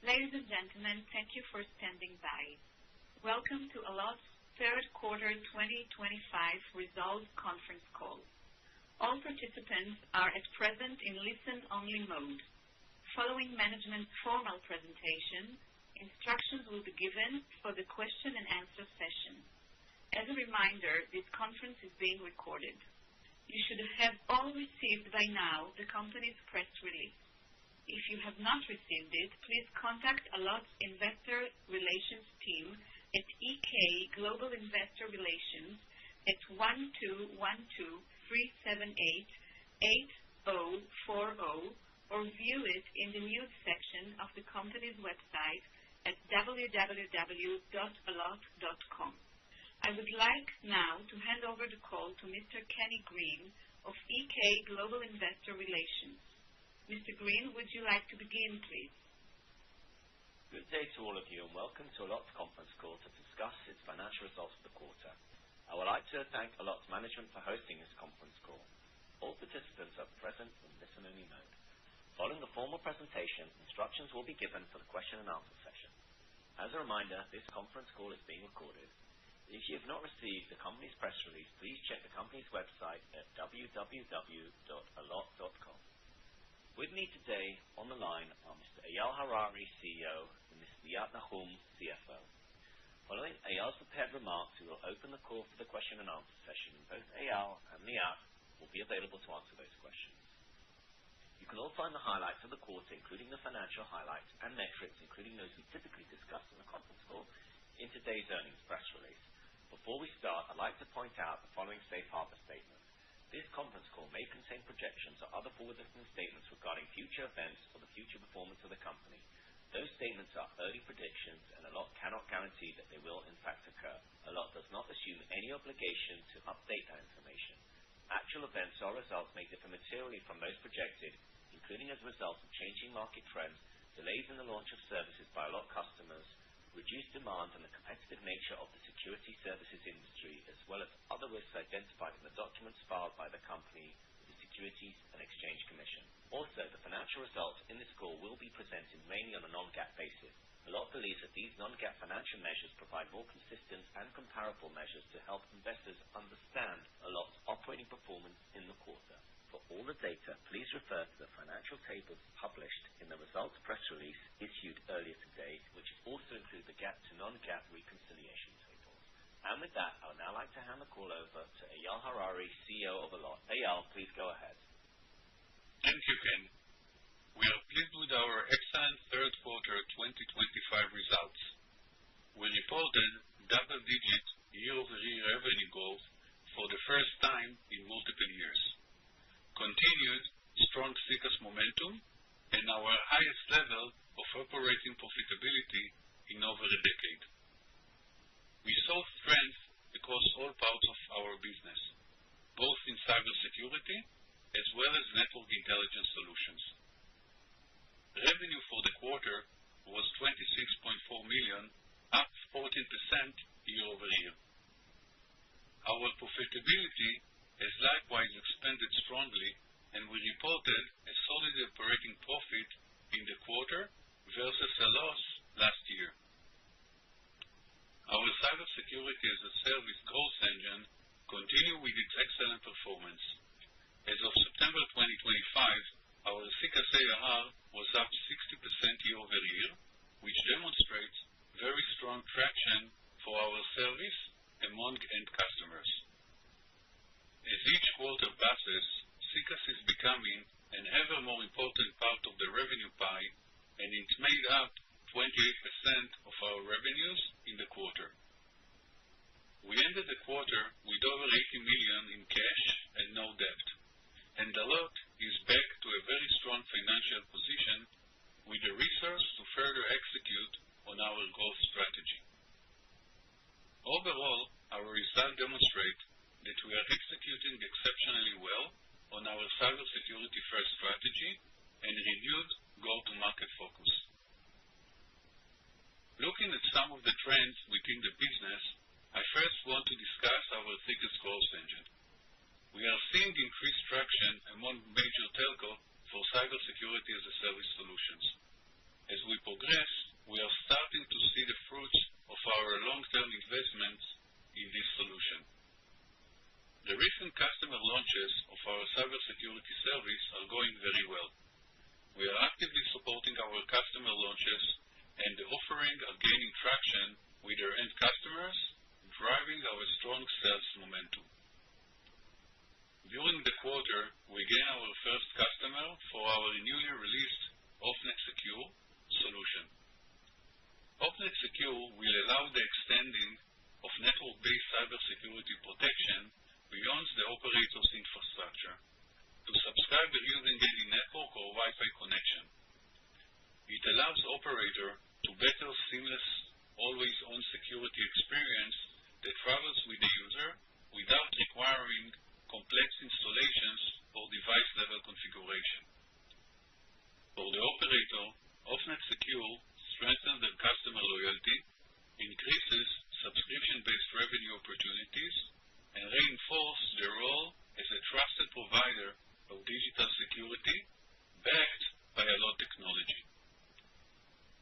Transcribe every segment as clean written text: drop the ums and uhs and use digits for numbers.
Ladies and gentlemen, thank you for standing by. Welcome to Allot's third quarter 2025 results conference call. All participants are at present in listen-only mode. Following management's formal presentation, instructions will be given for the question and answer session. As a reminder, this conference is being recorded. You should have all received by now the company's press release. If you have not received it, please contact Allot's Investor Relations team at EK Global Investor Relations at 12-378-8040 or view it in the news section of the company's website at www.allot.com. I would like now to hand over the call to Mr. Kenny Green of EK Global Investor Relations. Mr. Green, would you like to begin, please? Good day to all of you and welcome to Allot's conference call to discuss its financial results for the quarter. I would like to thank Allot's management for hosting this conference call. All participants are present in listen-only mode. Following the formal presentation, instructions will be given for the question and answer session. As a reminder, this conference call is being recorded. If you have not received the company's press release, please check the company's website at www.allot.com. With me today on the line are Mr. Eyal Harari, CEO, and Mr. Liat Nahum, CFO. Following Eyal's prepared remarks, we will open the call for the question and answer session. Both Eyal and Liat will be available to answer those questions. You can all find the highlights of the quarter, including the financial highlights and metrics, including those we typically discuss in the conference call, in today's earnings press release. Before we start, I'd like to point out the following safe harbor statement. This conference call may contain projections or other forward-looking statements regarding future events or the future performance of the company. Those statements are early predictions, and Allot cannot guarantee that they will in fact occur. Allot does not assume any obligation to update that information. Actual events or results may differ materially from those projected, including as a result of changing market trends, delays in the launch of services by Allot customers, reduced demand, and the competitive nature of the security services industry, as well as other risks identified in the documents filed by the company with the Securities and Exchange Commission. Also, the financial results in this call will be presented mainly on a non-GAAP basis. Allot believes that these non-GAAP financial measures provide more consistent and comparable measures to help investors understand Allot's operating performance in the quarter. For all the data, please refer to the financial tables published in the results press release issued earlier today, which also include the GAAP to non-GAAP reconciliation tables. And with that, I would now like to hand the call over to Eyal Harari, CEO of Allot. Eyal, please go ahead. Thank you, Ken. We are pleased with our excellent third quarter 2025 results. We reported double-digit year-over-year revenue growth for the first time in multiple years, continued strong SECaaS momentum, and our highest level of operating profitability in over a decade. We saw strength across all parts of our business, both in cybersecurity as well as network intelligence solutions. Revenue for the quarter was $26.4 million, up 14% year-over-year. Our profitability has likewise expanded strongly, and we reported a solid operating profit in the quarter versus a loss last year. Our cybersecurity as a service growth engine continued with its excellent performance. As of September 2025, our SECaaS ARR was up 60% year-over-year, which demonstrates very strong traction for our service among end customers. As each quarter passes, SECaaS is becoming an ever more important part of the revenue pie, and it made up 28% of our revenues in the quarter. We ended the quarter with over $80 million in cash and no debt, and Allot is back to a very strong financial position with the resource to further execute on our growth strategy. Overall, our results demonstrate that we are executing exceptionally well on our cybersecurity first strategy and renewed go-to-market focus. Looking at some of the trends within the business, I first want to discuss our SECaaS growth engine. We are seeing increased traction among major telco for cybersecurity as a service solutions. As we progress our cybersecurity service are going very well. We are actively supporting our customer launches, and the offering are gaining traction with their end customers, driving our strong sales momentum. During the quarter, we gained our first customer for our newly released OffNet Secure solution. OffNet Secure will allow the extending of network-based cybersecurity protection beyond the operator's infrastructure to subscriber using any network or Wi-Fi connection. It allows operator to better seamless, always-on security experience that travels with the user without requiring complex installations or device-level configuration. For the operator, OffNet Secure strengthens their customer loyalty, increases subscription-based revenue opportunities, and reinforces their role as a trusted provider of digital security backed by Allot technology.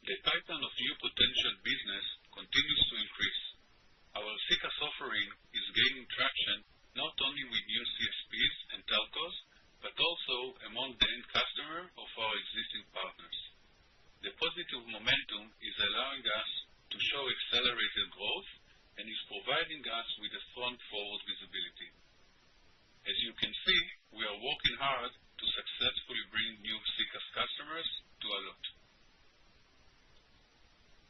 The pipeline of new potential business continues to increase. Our CCaaS offering is gaining traction not only with new CSPs and telcos, but also among the end customer of our existing partners. The positive momentum is allowing us to show accelerated growth and is providing us with a strong forward visibility. As you can see, we are working hard to successfully bring new CCaaS customers to Allot.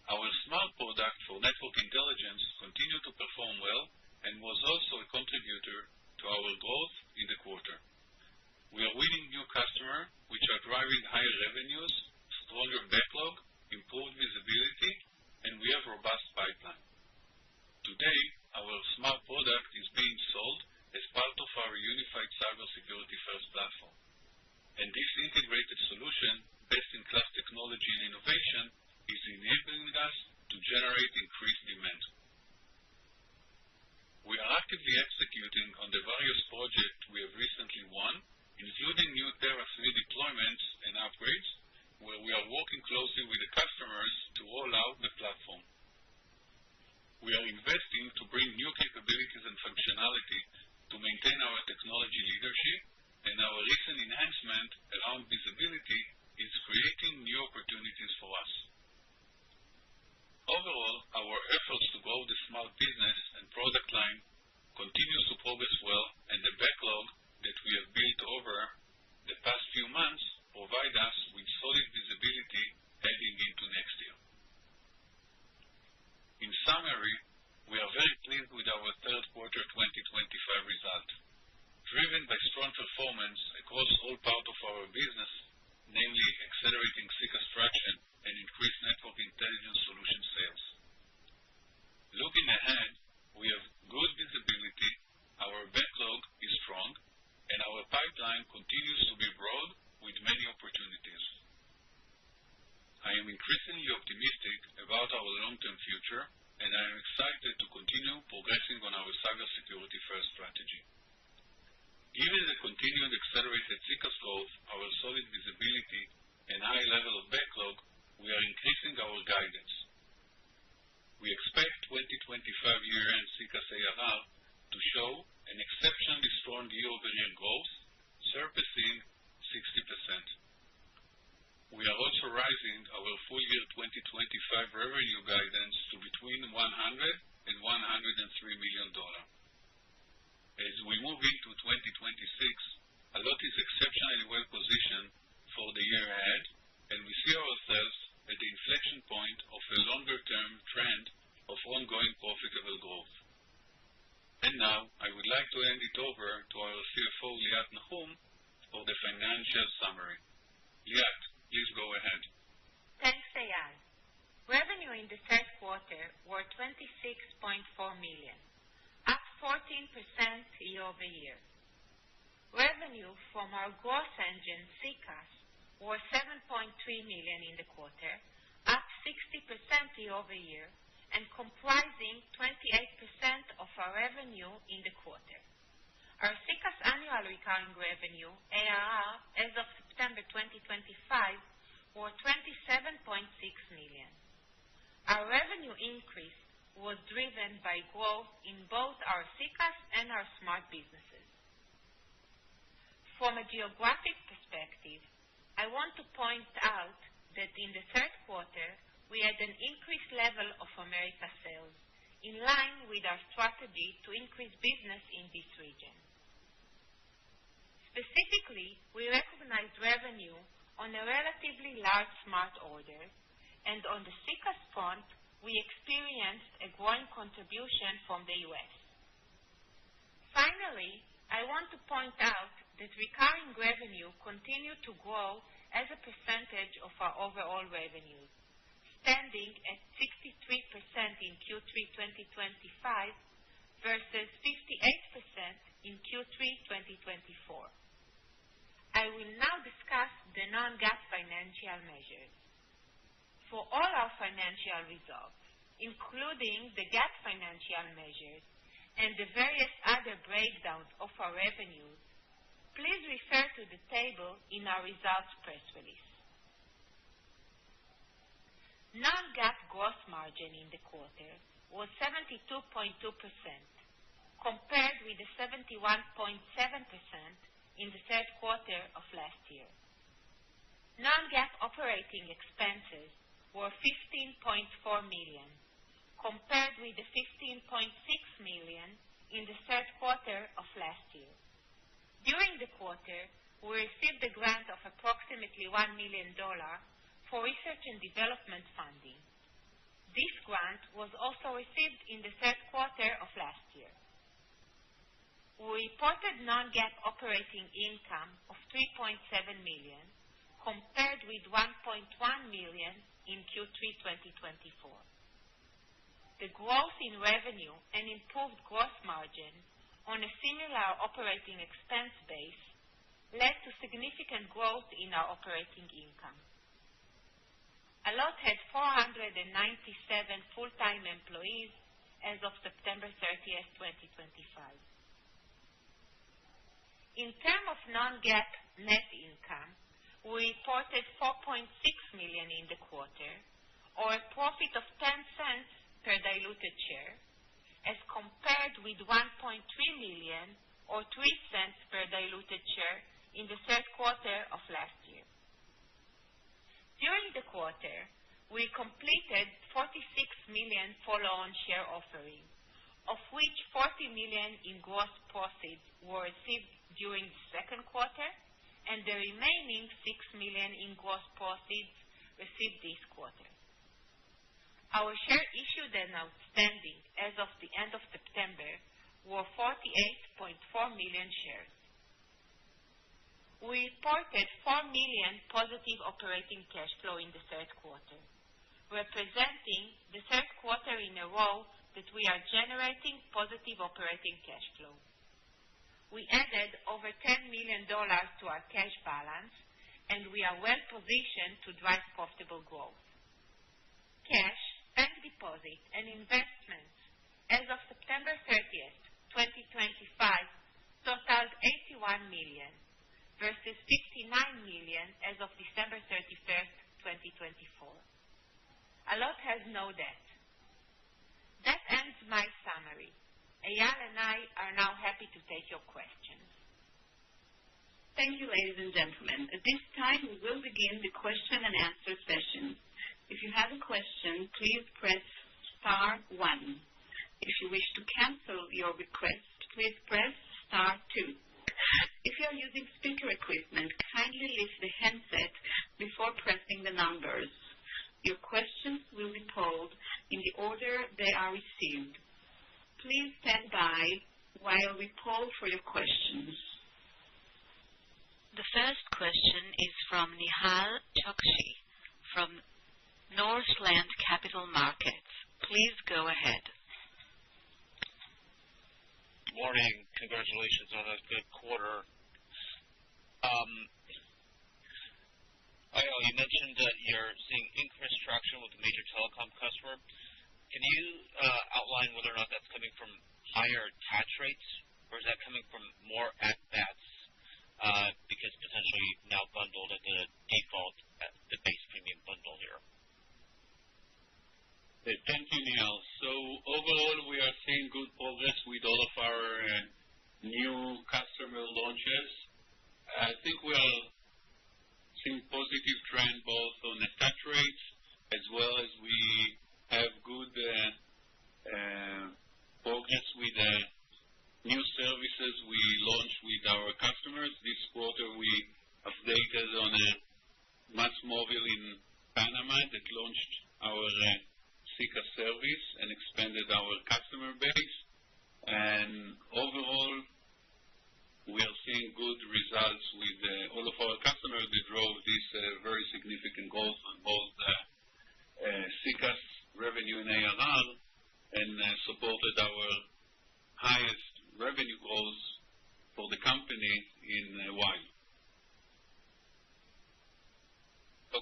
Our smart product for network intelligence continued to perform well and was also a contributor to our growth in the quarter. We are winning new customers, which are driving higher revenues, stronger backlog, improved visibility, and we have robust pipeline. Today, our smart product is being sold as part of our unified cybersecurity first platform. And this integrated solution, best-in-class technology and innovation, is enabling us to generate increased demand. We are actively executing on the various projects we have recently won, including new Tera 3 deployments and upgrades, where we are working closely with the customers to roll out the platform. We are investing to bring new capabilities and functionality to maintain our technology leadership, and our recent enhancement around visibility is creating new opportunities for us. Overall, our efforts to grow the smart business and product line continues to progress well, and the backlog that we have built over the past few months provide us with solid visibility heading into next year. In summary, we are very pleased with our third quarter 2025 result, driven by strong performance across all parts of our business, namely accelerating CCaaS traction and increased network intelligence solution sales. Looking ahead, we have good visibility, our backlog is strong, and our pipeline continues to be broad with many opportunities. I am increasingly optimistic about our long-term future, and I am excited to continue progressing on our cybersecurity first strategy. Given the continued accelerated CCaaS growth, our solid visibility, and high level of backlog, we are increasing our guidance. We expect 2025 year-end CCaaS ARR to show an exceptionally strong year-over-year growth, surpassing 60%. We are also raising our full year 2025 revenue guidance to between $100 and $103 million. As we move into 2026, Allot is exceptionally well positioned for the year ahead, and we see ourselves at the inflection point of a longer-term trend of ongoing profitable growth. And now, I would like to hand it over to our CFO, Liat Nahum, for the financial summary. Liat, please go ahead. Thanks, Eyal. Revenue in the third quarter were $26.4 million, up 14% year-over-year. Revenue from our growth engine, CCaaS, was $7.3 million in the quarter, up 60% year-over-year, and comprising 28% of our revenue in the quarter. Our CCaaS annual recurring revenue, ARR, as of September 2025, were $27.6 million. Our revenue increase was driven by growth in both our CCaaS and our smart businesses. From a geographic perspective, I want to point out that in the third quarter, we had an increased level of America sales, in line with our strategy to increase business in this region. Specifically, we recognized revenue on a relatively large smart order, and on the CCAS front, we experienced a growing contribution from the U.S. Finally, I want to point out that recurring revenue continued to grow as a percentage of our overall revenues, standing at 63% in Q3 2025 versus 58% in Q3 2024. I will now discuss the non-GAAP financial measures. For all our financial results, including the GAAP financial measures and the various other breakdowns of our revenues, please refer to the table in our results press release. Non-GAAP gross margin in the quarter was 72.2%, compared with the 71.7% in the third quarter of last year. Non-GAAP operating expenses were $15.4 million, compared with the $15.6 million in the third quarter of last year. During the quarter, we received a grant of approximately $1 million for research and development funding. This grant was also received in the third quarter of last year. We reported non-GAAP operating income of $3.7 million, compared with $1.1 million in Q3 2024. The growth in revenue and improved gross margin on a similar operating expense base led to significant growth in our operating income. Allot had 497 full-time employees as of September 30th, 2025. In terms of non-GAAP net income, we reported $4.6 million in the quarter, or a profit of 10 cents per diluted share, as compared with $1.3 million, or 3 cents per diluted share in the third quarter of last year. During the quarter, we completed $46 million follow-on share offering, of which $40 million in gross proceeds were received during the second quarter, and the remaining $6 million in gross proceeds received this quarter. Our share issued and outstanding as of the end of September were 48.4 million shares. We reported $4 million positive operating cash flow in the third quarter, representing the third quarter in a row that we are generating positive operating cash flow. We added over $10 million to our cash balance, and we are well positioned to drive profitable growth. Cash, bank deposit, and investments as of September 30th, 2025 totaled $81 million versus $59 million as of December 31st, 2024. Allot has no debt. That ends my summary. Eyal and I are now happy to take your questions. Thank you, ladies and gentlemen. At this time, we will begin the question and answer session. If you have a question, please press star 1. If you wish to cancel your request, please press star 2. If you are using speaker equipment, kindly lift the handset before pressing the numbers. Your questions will be polled in the order they are received. Please stand by while we poll for your questions. The first question is from Nihal Chokshi from Northland Capital Markets. Please go ahead. Good morning. Congratulations on a good quarter. Eyal, you mentioned that you're seeing increased traction with a major telecom customer. Can you outline whether or not that's coming from higher attach rates, or is that coming from more at-bats because potentially now bundled at the default, the base premium bundle here? Thank you, Nihal. So overall, we are seeing good progress with all of our new customer launches. I think we are seeing positive trend both on attach rates as well as we have good progress with new services we launched with our customers. This quarter we updated on a mass mobile in Panama that launched our SICA service and expanded our customer base. And overall, we are seeing good results with all of our customers that drove this very significant growth on both SICA's revenue and ARR and supported our highest revenue growth for the company in a while.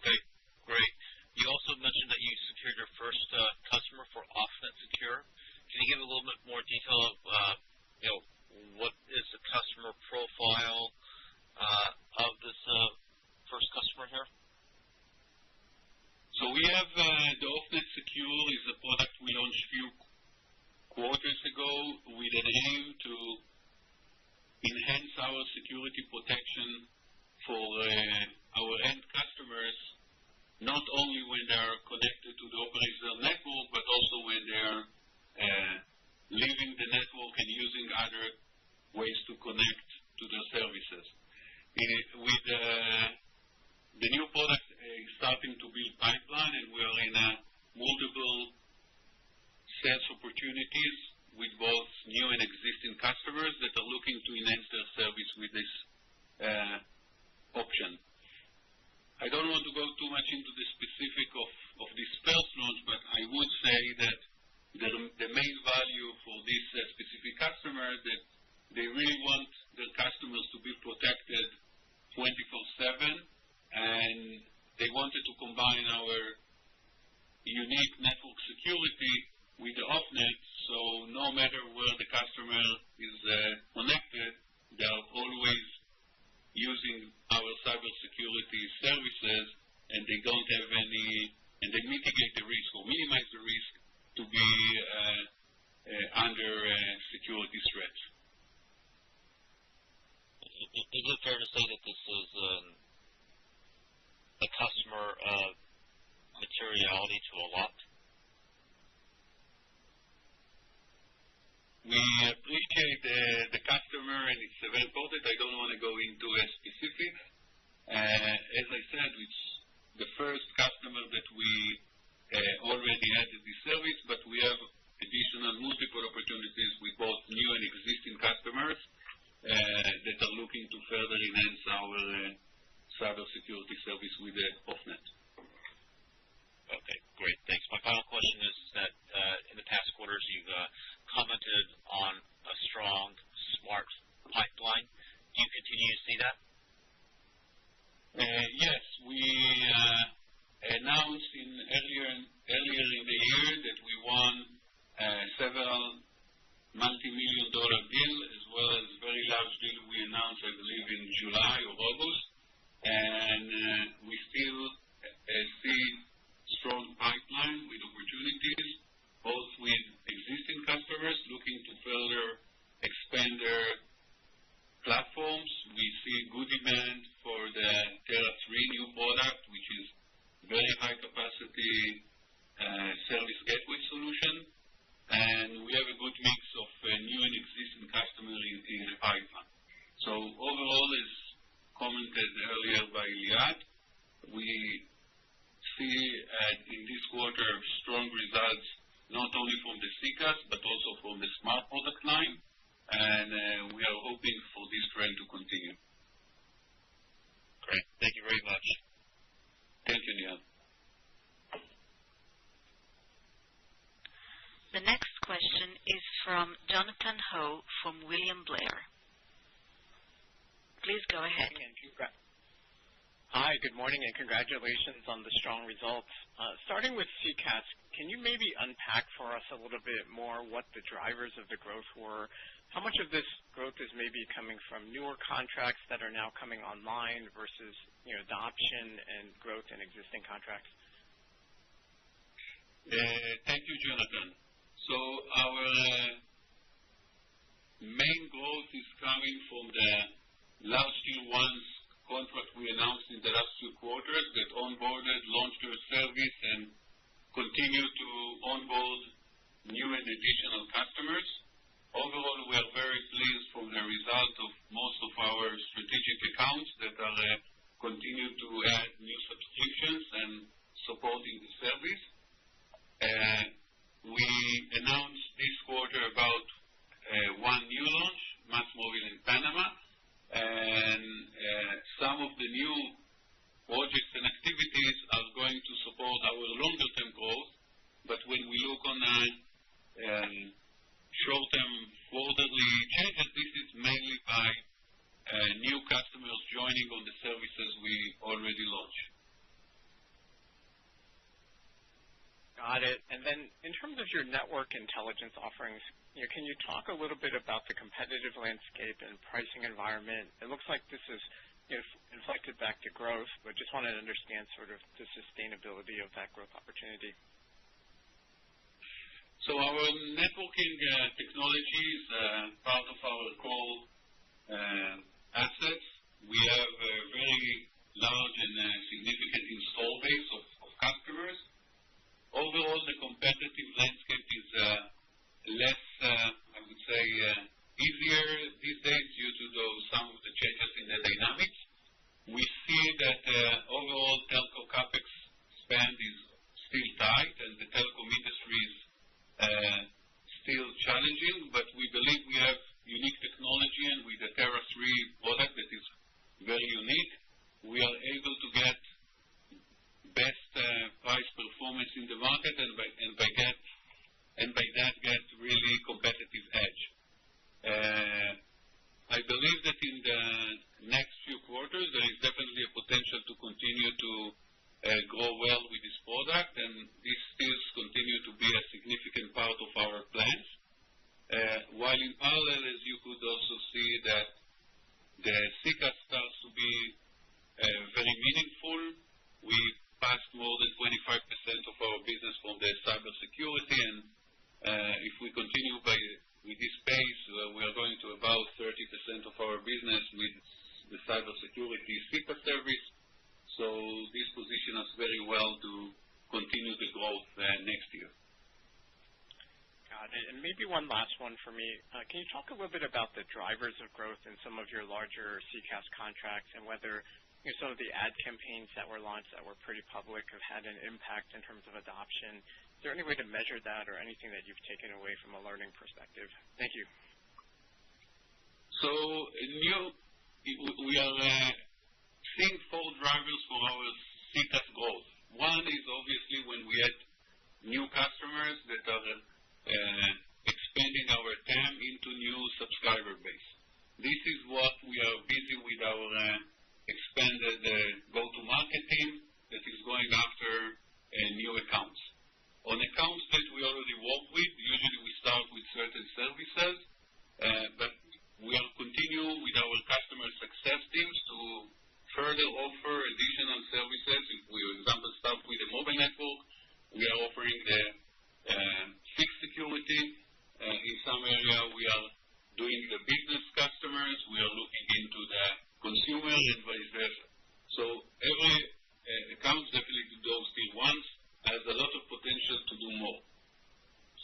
Okay, great. You also mentioned that you secured your first customer for OffNet Secure. Can you give a little bit more detail of, what is the customer profile of this first customer here? So we have the OffNet Secure is a product we launched a few quarters ago with an aim to enhance our security protection for our end customers, not only when they are connected to the operator network, but also when they are leaving the network and using other ways to connect to their services. With the new product starting to build pipeline, and we are in multiple sales opportunities with both new and existing customers that are looking to enhance their service with this option. I don't want to go too much into the specific of this first launch, but I would say that the main value for this specific customer that they really want their customers to be protected 24/7, and they wanted to combine our unique network security with the OffNet, so no matter where the customer is connected, they are always using our cybersecurity services, and they don't have and they mitigate the risk or minimize the risk to be under security threats. Is it fair to say that this is a customer of materiality to Allot? We appreciate the customer, and it's very important. I don't want to go into a specific. As I said, it's the first customer that we already added this service, but we have additional multiple opportunities with both new and existing customers that are looking to further enhance our cybersecurity service with the OffNet. Okay, great. Thanks. My final question is that in the past quarters, you've commented on a strong smart pipeline. Do you continue to see that? Yes, we announced earlier in the year that we won several multi-million-dollar deals, as well as very large deal we announced, I believe, in July or August. And we still see strong pipeline with opportunities, both with existing customers looking to further expand their platforms. We see good demand for the Tera 3 new product, which is very high capacity service gateway solution. And we have a good mix of new and existing customers in the pipeline. So overall, as commented earlier by Liat, we see in this quarter strong results, not only from the SICAs, but also from the smart product line. And we are hoping for this trend to continue. Great. Thank you very much. Thank you, Neil. The next question is from Jonathan Ho from William Blair. Please go ahead. Hi, good morning, and congratulations on the strong results. Starting with CCaaS, can you maybe unpack for us a little bit more what the drivers of the growth were? How much of this growth is maybe coming from newer contracts that are now coming online versus adoption and growth in existing contracts? Thank you, Jonathan. So our main growth is coming from the large tier ones contract we announced in the last few quarters that onboarded, launched their service, and continue to onboard new and additional customers. Overall, we are very pleased from the result of most of our strategic accounts that are continue to add new subscriptions and supporting the service. We announced this quarter about one new launch, Mass Mobile in Panama, and some of the new projects and activities are going to support our longer-term growth. But when we look on short-term quarterly changes, this is mainly by new customers joining on the services we already launched. Got it. And then in terms of your network intelligence offerings, can you talk a little bit about the competitive landscape and pricing environment? It looks like this is inflected back to growth, but just wanted to understand sort of the sustainability of that growth opportunity. So our networking technology is part of our core assets. We have a very large and significant install base of customers. Overall, the competitive landscape is less, I would say, easier these days due to some of the changes in the dynamics. We see that overall telco capex spend is still tight and the telecom industry is still challenging, but we believe we have unique technology, and with the Terra 3 product that is very unique, we are able to get best price performance in the market, and by that get really competitive edge. I believe that in the next few quarters there is definitely a potential to continue to grow well with this product, and this still continue to be a significant part of our plans. While in parallel, as you could also see that the CCaaS starts to be very meaningful. We passed more than 25% of our business from the cybersecurity, and if we continue with this pace, we are going to about 30% of our business with the cybersecurity CCaaS service. So this positions us very well to continue the growth next year. Got it. And maybe one last one for me. Can you talk a little bit about the drivers of growth in some of your larger CCaaS contracts and whether some of the ad campaigns that were launched that were pretty public have had an impact in terms of adoption? Is there any way to measure that or anything that you've taken away from a learning perspective? Thank you. So we are seeing four drivers for our CCaaS growth. One is obviously when we add new customers that are expanding our TAM into new subscriber base. This is what we are busy with our expanded go-to-market team that is going after new accounts. On accounts that we already work with, usually we start with certain services, but we are continue with our customer success teams to further offer additional services. If we, for example, start with the mobile network, we are offering the fixed security. In some area, we are doing the business customers. We are looking into the consumer and vice versa. So every account, definitely those tier ones, has a lot of potential to do more.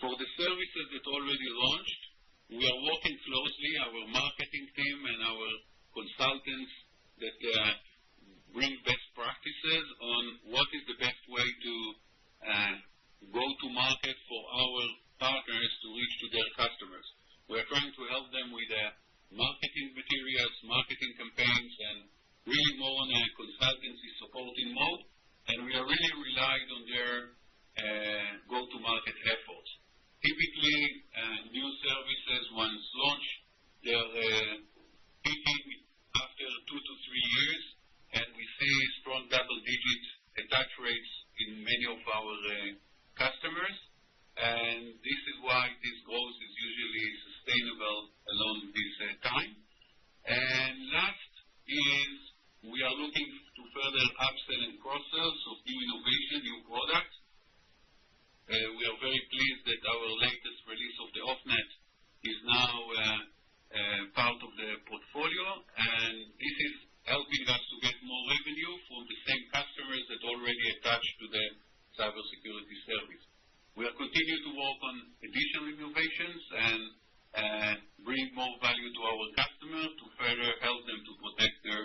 For the services that already launched, we are working closely, our marketing team and our consultants that bring best practices on what is the best way to go to market for our partners to reach to their customers. We are trying to help them with marketing materials, marketing campaigns, and really more on a consultancy supporting mode, and we are really relying on their go-to-market efforts. Typically, new services, once launched, they are peaking after 2 to 3 years, and we see strong double-digit attach rates in many of our customers, and this is why this growth is usually sustainable along this time. And last is we are looking to further upsell and cross-sell, so new innovation, new products. We are very pleased that our latest release of the OffNet is now part of the portfolio, and into the cybersecurity service. We are continuing to work on additional innovations and bring more value to our customers to further help them to protect their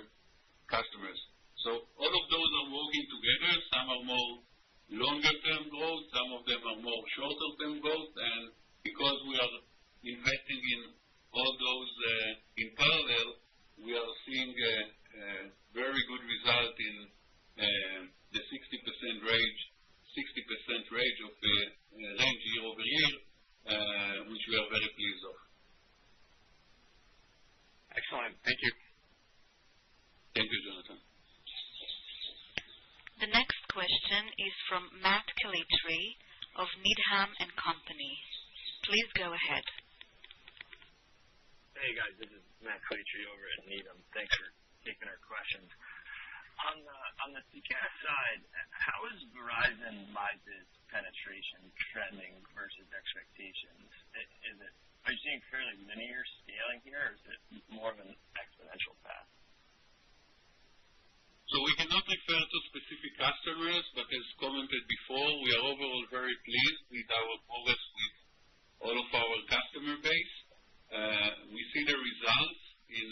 customers. So all of those are working together. Some are more longer-term growth, some of them are more shorter-term growth, and because we are investing in all those in parallel, we are seeing a very good result in the 60% range of the range year over year, which we are very pleased of. Excellent. Thank you. Thank you, Jonathan. The next question is from Matt Calitri of Needham & Company. Please go ahead. Hey guys, this is Matt Calitri over at Needham. Thanks for taking our questions. On the CCaaS side, how is Verizon MyBiz penetration trending versus expectations? Are you seeing fairly linear scaling here, or is it more of an exponential path? So we cannot refer to specific customers, but as commented before, we are overall very pleased with our progress with all of our customer base. We see the results in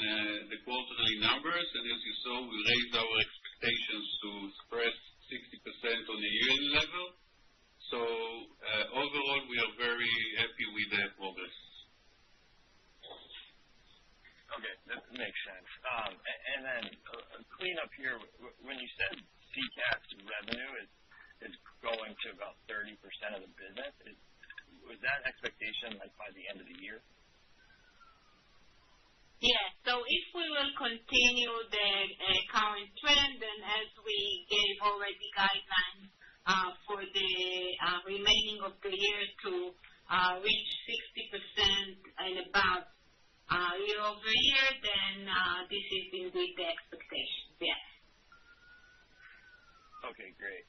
the quarterly numbers, and as you saw, we raised our expectations to express 60% on a yearly level. So overall, we are very happy with the progress. Okay, that makes sense. And then clean up here, when you said CCaaS revenue is going to about 30% of the business, was that expectation like by the end of the year? Yes. So if we will continue the current trend, and as we gave already guidelines for the remaining of the year to reach 60% and above year over year, then this is indeed the expectation. Yes. Okay, great.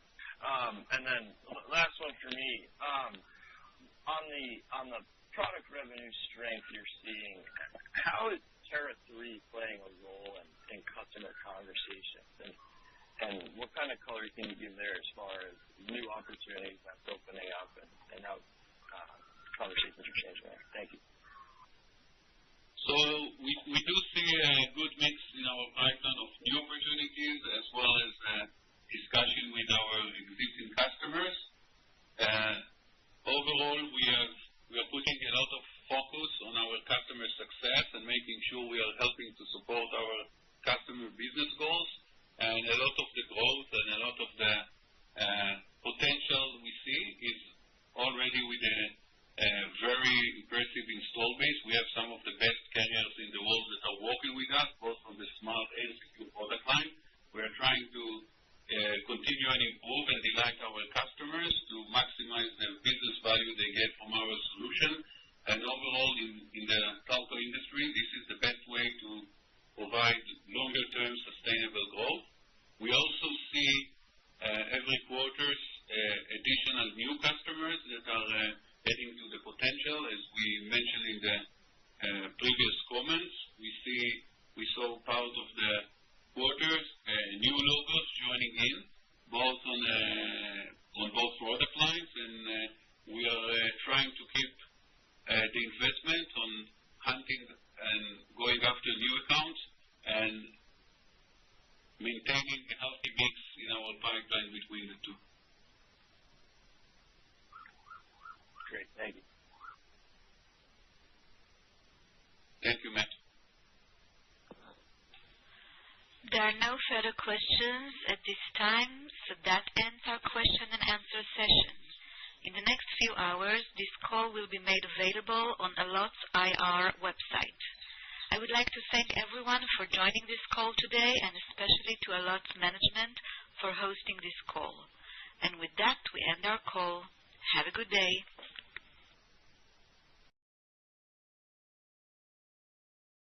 And then last one for me. On the product revenue strength you're seeing, how is Terra 3 playing a role in customer conversations? And what kind of color can you give there as far as new opportunities that's opening up and how conversations are changing there? Thank you. So we do see a good mix in our pipeline of new opportunities as well as discussion with our existing customers. Overall, we are putting a lot of focus on our customer success and making sure we are helping to support our customer business goals. And a lot of the growth and a lot of the potential we see is already with a very impressive install base. We have some of the best carriers in the world that are working with us, both on the smart and secure product line. We are trying to continue and improve and delight our customers to maximize the business value they get from our solution. And overall, in the telco industry, this is the best way to provide longer-term sustainable growth. We also see every quarter additional new customers that are adding to the potential. As we mentioned in the previous comments, we saw part of the quarters new logos joining in, both on both product lines, and we are trying to keep the investment on hunting and going after new accounts and maintaining a healthy mix in our pipeline between the two. Great. Thank you. Thank you, Matt. There are no further questions at this time, so that ends our question and answer session. In the next few hours, this call will be made available on Allot's IR website. I would like to thank everyone for joining this call today, and especially to Allot's management for hosting this call. And with that, we end our call. Have a good day.